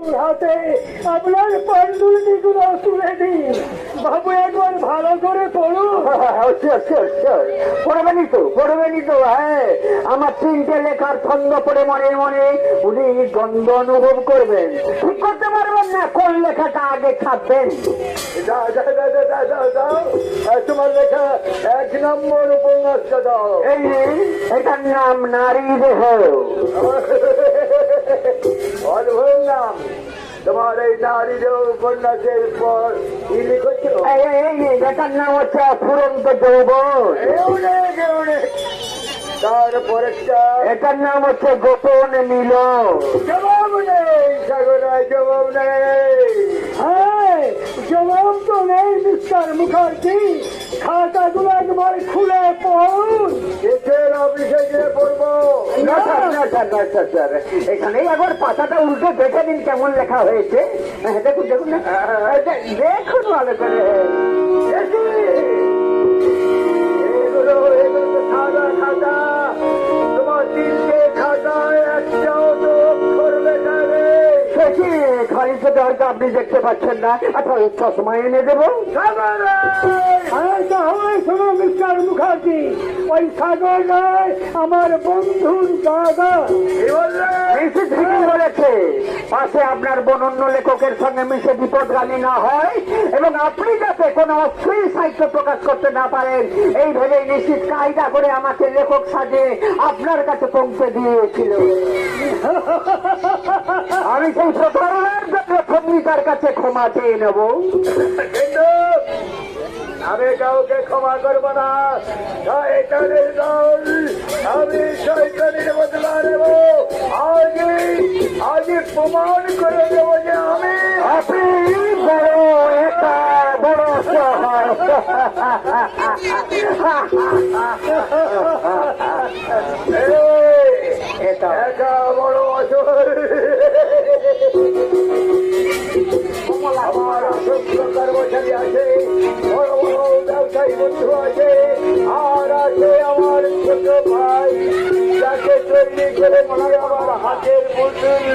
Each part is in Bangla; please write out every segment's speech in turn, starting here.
হাতে আপনার পাণ্ডুলিপি গুলো তুলে দিন। বাবু একবার ভালো করে পড়ুন। পড়বেনই তো হ্যাঁ। আমার তিনটে লেখার ছন্দ পড়ে মনে মনে উনি গন্ধ অনুভব করবেন, ঠিক করতে পারবেন না কোন লেখাটা আগে ছাপবেন। তোমার লেখা 1 নম্বর উপন্যাসটা দাও। এই এটার নাম নারী দেহ। অদ্ভুত নাম তোমার এই নারী দেহ উপন্যাসের পর কি লিখেছ? এটার নাম হচ্ছে ফুরন্ত যৌবন। তারপরেরটা এটার নাম হচ্ছে গোপন মিলন। জবাব নেই সাগরায়, জবাব নেই। হ্যাঁ, জবাব তো নেই মিস্টার মুখার্জি। খাতাগুলো একবার খুলে পড়ুন। দেশের অফিসে গিয়ে পড়বো। না স্যার, এখানেই একবার পাতাটা উল্টে দেখে দিন কেমন লেখা হয়েছে। দেখুন দেখুন না, দেখুন ভালো করে। এগুলো সাদা খাতা। তোমার তিনটে খাতায় একটাও তো অক্ষর লেখা নেই। খালি সেটা হয়তো আপনি দেখতে পাচ্ছেন না। আচ্ছা চশমা এনে দেবো। শোনো মিস্টার মুখার্জি, ওই সাগর রায় আমার বন্ধুর দাদা। ঠিকই বলেছে। পাশে আপনার বনন্য লেখকের সঙ্গে মিশে বিপদগামী না হয় এবং আপনি যাতে কোনো অশ্লীল সাহিত্য প্রকাশ করতে না পারেন এই ভেবেই নিশ্চিত কায়দা করে আমাকে লেখক সাজে আপনার কাছে পৌঁছে দিয়েছিল। আমি সেই প্রতারণার জন্য পত্রিকার কাছে ক্ষমা চেয়ে নেব। কিন্তু আমি কাউকে ক্ষমা করব না। শয়তানের দল, আমি শয়তানের বদলা নেব। আজই প্রমাণ করে দেব যে আপনি বড় একটা বড় একা বড় অসর। আমার অসংখ্য কর্মচারী আছে, বড় বড় ব্যবসায়ী বন্ধু আছে, আর আছে আমার ছোট ভাই যাকে তৈরি করে মনে আমার হাতের পুতুল।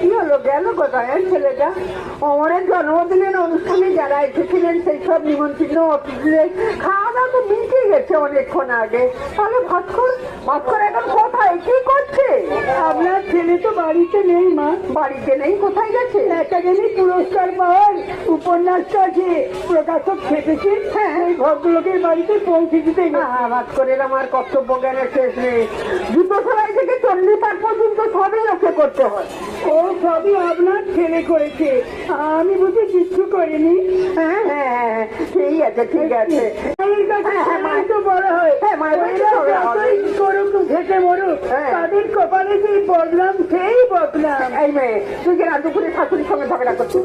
কি হলো, গেল কোথায় ছেলেটা? অমরের জন্মদিনের অনুষ্ঠানে যারা এসেছিলেন সেই সব নিমন্ত্রণ অফিসে খাওয়া দাওয়া তো মিটে গেছে অনেকক্ষণ আগে। তাহলে ভাস্কর এখন কোথায়, কি করছে? আপনার ছেলে তো বাড়িতে নেই মা। বাড়িতে নেই, কোথায় গেছে? একাডেমি পুরস্কার পাওয়ার উপন্যাসটা যে প্রকাশক খেটেছে, সেই ভদ্রলোকের বাড়িতে পৌঁছে দিতে ভাস্করের আমার কর্তব্য জ্ঞানের শেষ নেই। জুতো সেলাই থেকে চণ্ডীপাঠ পর্যন্ত সবই ওকে করতে হয়। ও সবই আপনার ছেলে করেছে, আমি বুঝি কিছু করিনি। হ্যাঁ হ্যাঁ ঠিক আছে ঠিক আছে। তো বড় হয় করুক ঘেটে মরুক, তাদের কপালে যে বদলাম সেই বদলাম। এই মেয়ে, তুই যে দুপুরে শাশুড়ির সঙ্গে ঝগড়া করছিস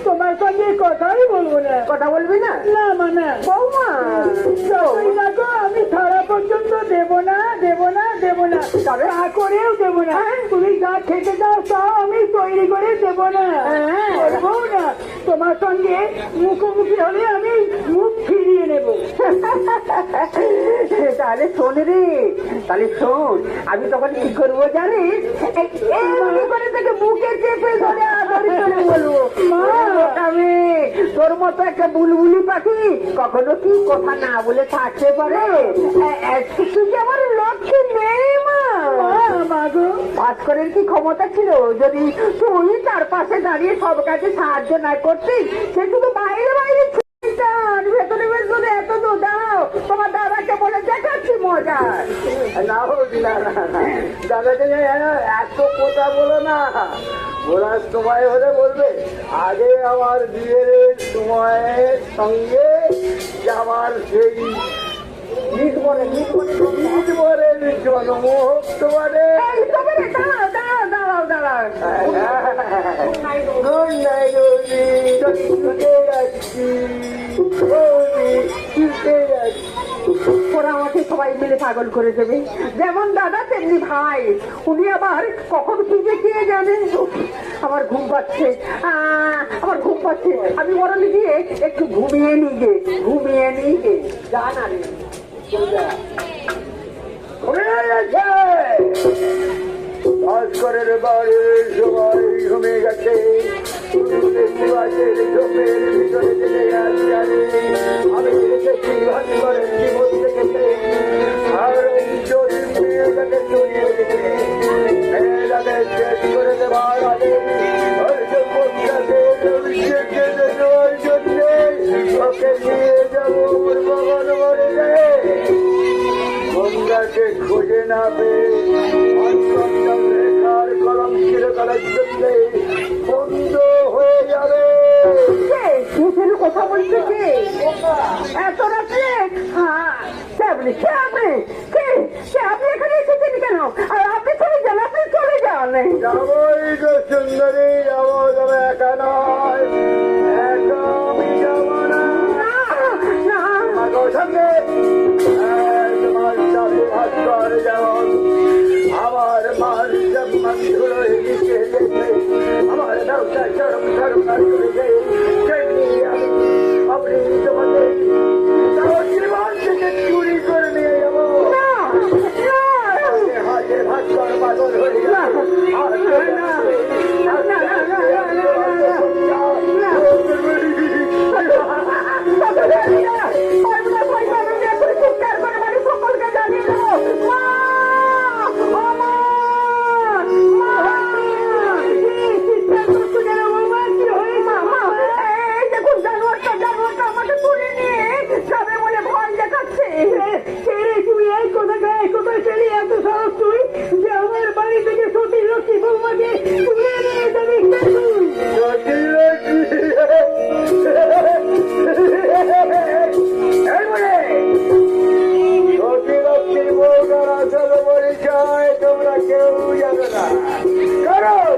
তোমার সঙ্গে কথাই বলবো না। কথা বলবি না? না মানা বৌমা দেখো, আমি ছাড়া পর্যন্ত দেবো না দেবো না দেবো না, তবে করেও দেবো না। তুমি যা খেতে দাও তা আমি তৈরি করে দেবো না, বলবো না। তোমার সঙ্গে মুখোমুখি হলে আমি মুখ ফিরিয়ে নেব। তাহলে শোন রে, তাহলে শোন, আমি তখন কি করবো জানিস? করে থেকে বুকে চেপে ধরে আদর করে বলবো, আমি তোর মতো একটা বুলবুলি পাখি কখনো কি কথা না বলে থাকতে পারে? তুই যে আমার লক্ষ্যে নেই মা। ভাস্করের কি ক্ষমতা ছিল যদি তুই তার পাশে দাঁড়িয়ে সব কাজে সাহায্য না করতিস? সে শুধু বাইরে বাইরে ভেতরে ভেতরে এত তো দাও, তোমার দাদাকে বলে দেখাচ্ছি মজা। না দাদাকে এত কথা বলো না, বলার সময় হলে বলবে। আগে আমার বিয়ের সময়ের সঙ্গে আমার সেই নির্মলের জন্ম তোমারে। যাচ্ছি ওরা আমাকে সবাই মিলে পাগল করে দেবে, যেমন দাদা তেমনি ভাই। উনি আবার কখন কি যে কে জানে। আমার ঘুম পাচ্ছে, আমার ঘুম পাচ্ছে। আমি বরং গিয়ে একটু ঘুমিয়ে নিই গে জানা রে। ভাস্করের বাড়ি সবাই ঘুমিয়ে গেছে। ঘুমের ভিতরে চলে গেছে। আমি দেখেছি ভাস্করের জীবন দেখেছে। আর যদি মেয়েটাকে চড়িয়ে দিতে মেয়েটাকে শেষ করে দেওয়ার আগে দেওয়ার জন্য ওকে নিয়ে যাবো ভগবান মরে যায়। গঙ্গাকে খুঁজে না পেয়ে রেখার কলম চিরকালের জন্য বন্ধ হয়ে যাবে। কথা বলছে কি এত রাত্রে? আপনি এখানে এসেছেন কেন? আর আপনি চলে যান, যাবই গো সুন্দরী, যাবো। তবে একা নয়, একা আমি যাবো না। সঙ্গে তোমার সাথে ভাস্কর যেমন আমার মার সম্মান ধুলো হিসেবে আমার ব্যবসা চরম সরকার করেছে। আপনি তোমাদের জীবন থেকে চুরি করে নিয়ে যাবো। হাতে ভাস্কর পাগল হয়ে গেল। তোমরা কেউ জানো না, কারণ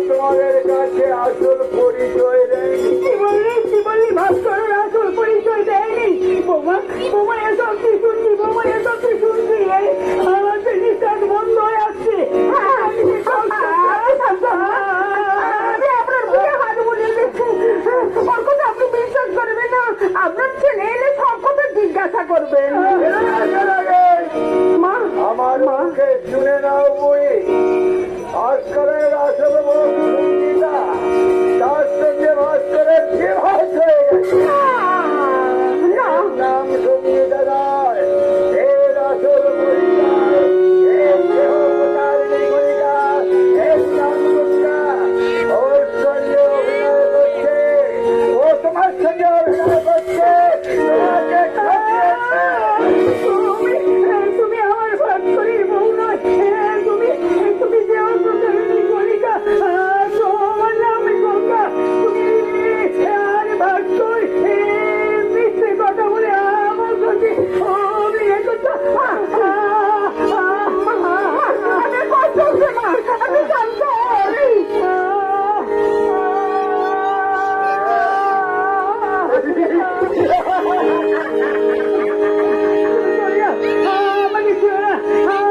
তোমাদের কাছে আসল পরিচয় নেই। কি বললি ভাস্করের আসল পরিচয় দেয়নি? বোমা এসব কি শুনছি? আমার তো নিঃশ্বাস বন্ধ হয়ে আসছে। আপনি বিশ্বাস করবেন না, আপনার ছেলে এলে সব কথা জিজ্ঞাসা করবেন। আমার মুখে শুনে নাও বই, ভাস্করের আসল বন্ধুতা তার সঙ্গে ভাস্করের বিভাগ হয়ে গেছে। নাম সঙ্গীতা নয়, এর আসল পরিচয় ওর সঙ্গে অভিনয় করছে, ও তোমার সঙ্গে অভিনয় করছে। তুমি আমার ভাস্করের বউ নয়, তুমি যে গণিকা, তোমার নাম গঙ্গা। তুমি আর ভাস্কর মিথ্যে কথা বলে আমার কাছে অভিনয় করছো।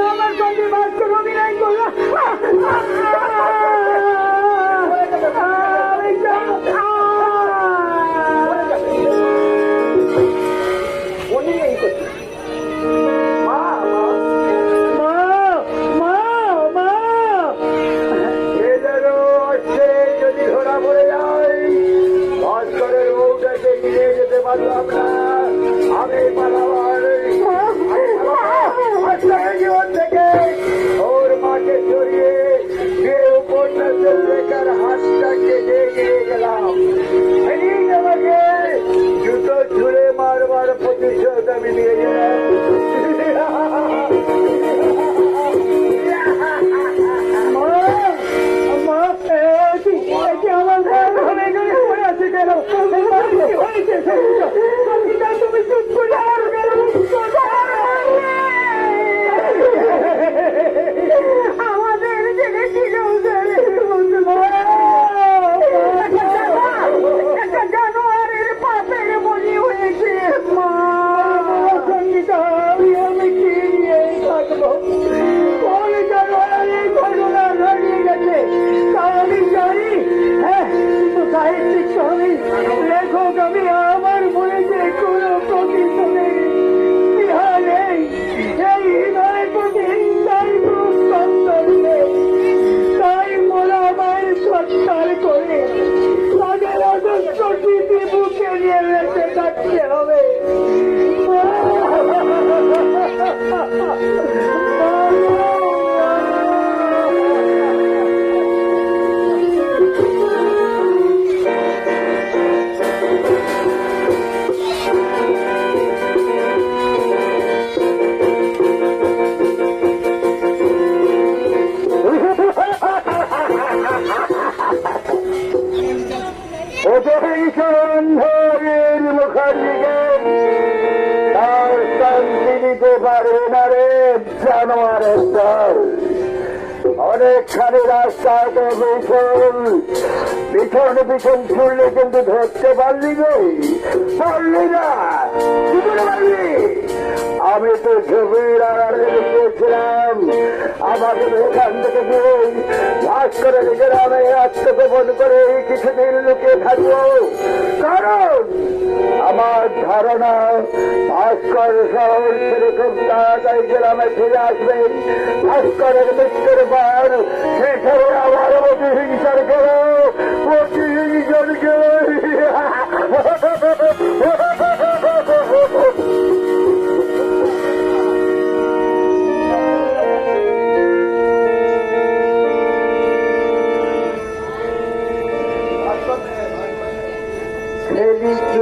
আমার সঙ্গে ভাস্কর অভিনয় করলো। যদি ধরা পড়ে যায়, ভাস্করের বউটাকে নিয়ে যেতে পারলাম না, আমি পালাবার জীবন থেকে ওর মাকে সরিয়ে উপন্যাসের লেখার হাতটা কেটে নিয়ে গেলাম। আমাকে জুতো ছুঁড়ে মারবার প্রতিশোধ আমি নিয়ে গেলাম। তুমি চুপ করে দেখতে হবে। অন্ধের মুখার্জিকে তার শান্তি দিতে পারে না রে জানোয়ারের দল। অনেকখানি রাস্তাতে পিছন পিছন ছুড়লে কিন্তু ধরতে পারলি রে, পারলি না, কি করে পারলি? আমি তো ছবির আড়ালে লুকিয়েছিলাম। আমাকে এখান থেকে গিয়ে ভাস করে নিজের আমি আত্মগোপন করে কিছুদিন লুকিয়ে থাকবো, কারণ আমার ধারণা ভাস্কর শহর ছেড়ে খুব তাড়াতাড়ি গ্রামে ফিরে আসবে। ভাস্করের মৃত্যুর পর সেখানে আমার প্রতিহিংসার গেল, প্রতিহিংসার গেল। খেলিছ